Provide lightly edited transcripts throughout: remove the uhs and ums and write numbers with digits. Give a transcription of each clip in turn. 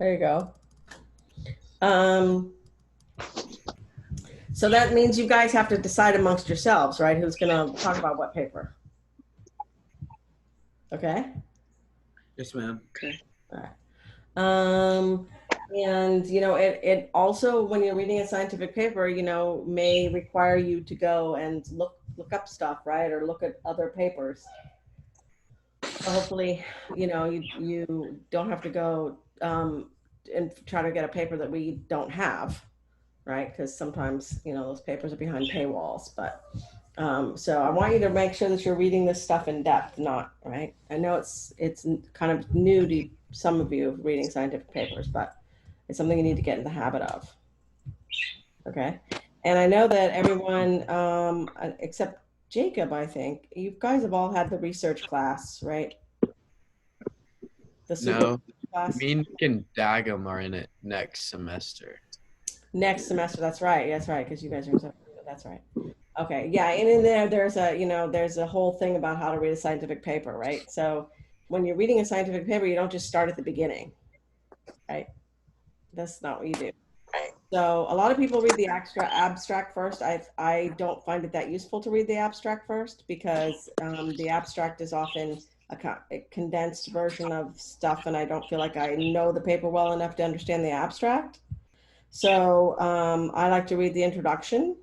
There you go. So that means you guys have to decide amongst yourselves, right? Who's going to talk about what paper? Okay. Yes, ma'am. Okay. All right. And it also, when you're reading a scientific paper, may require you to go and look up stuff, right? Or look at other papers. So hopefully, you don't have to go and try to get a paper that we don't have, right? Because sometimes, those papers are behind paywalls. But so I want you to make sure that you're reading this stuff in depth, not, right? I know it's kind of new to some of you reading scientific papers, but it's something you need to get in the habit of. Okay. And I know that everyone, except Jacob, I think, you guys have all had the research class, right? The No, class? me, Nick, and Dagum are in it next semester. Next semester, that's right. That's right, because you guys are in September. That's right. Okay, yeah, and in there, there's a whole thing about how to read a scientific paper, right? So when you're reading a scientific paper, you don't just start at the beginning, right? That's not what you do. So a lot of people read the abstract first. I don't find it that useful to read the abstract first because the abstract is often a condensed version of stuff, and I don't feel like I know the paper well enough to understand the abstract. So I like to read the introduction,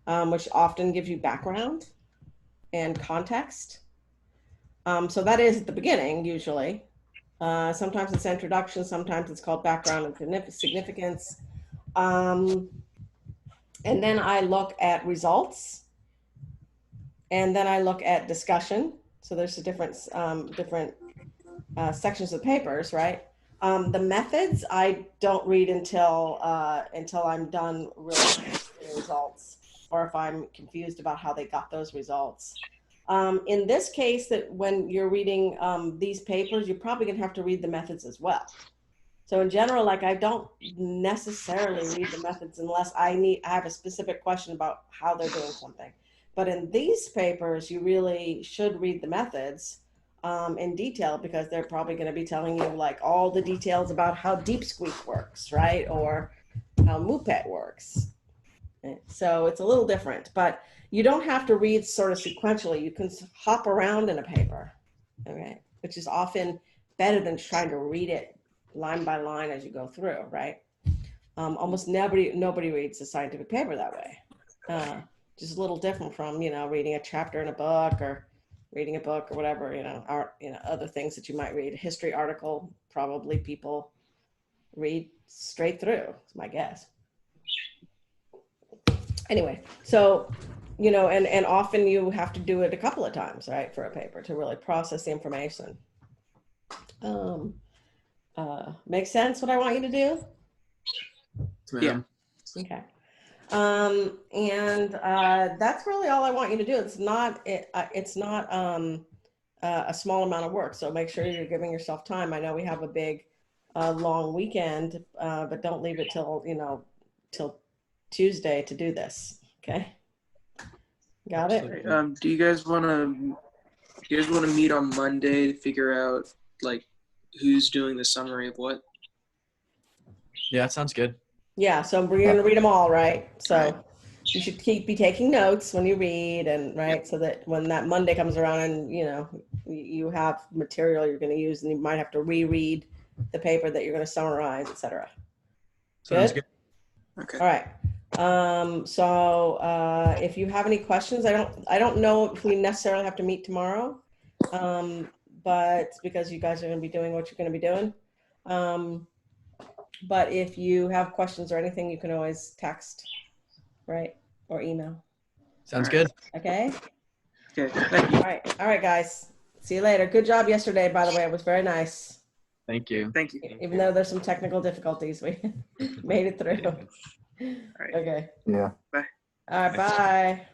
which often gives you background and context. So that is at the beginning, usually. Sometimes it's introduction, sometimes it's called background and significance. And then I look at results, and then I look at discussion. So there's the different sections of papers, right? The methods I don't read until I'm done really the results, or if I'm confused about how they got those results. In this case, that when you're reading these papers, you're probably gonna have to read the methods as well. So in general, like I don't necessarily read the methods unless I have a specific question about how they're doing something. But in these papers, you really should read the methods in detail because they're probably going to be telling you like all the details about how deep squeak works, right? Or how MUPET works. So it's a little different, but you don't have to read sort of sequentially. You can hop around in a paper, okay, which is often better than trying to read it line by line as you go through, right? Almost nobody reads a scientific paper that way. Just a little different from, reading a chapter in a book or reading a book or whatever, other things that you might read. A history article, probably people read straight through, is my guess. Anyway, so, and often you have to do it a couple of times, right, for a paper to really process the information. Make sense what I want you to do? Yeah. Okay. And that's really all I want you to do. It's not a small amount of work, so make sure you're giving yourself time. I know we have a big long weekend, but don't leave it till Tuesday to do this. Okay. Got it? Do you guys want to meet on Monday to figure out like who's doing the summary of what? Yeah, that sounds good. Yeah, so we're going to read them all, right? So you should be taking notes when you read, and right, so that when that Monday comes around and you have material you're going to use, and you might have to reread the paper that you're going to summarize, etc. Sounds good. Okay. All right. So if you have any questions, I don't know if we necessarily have to meet tomorrow, but because you guys are going to be doing what you're going to be doing. But if you have questions or anything, you can always text, right? Or email. Sounds good. Okay? Okay, thank you. All right, guys. See you later. Good job yesterday, by the way. It was very nice. Thank you. Thank you. Even though there's some technical difficulties, we made it through. All right. Okay. Yeah. Bye. All right, bye.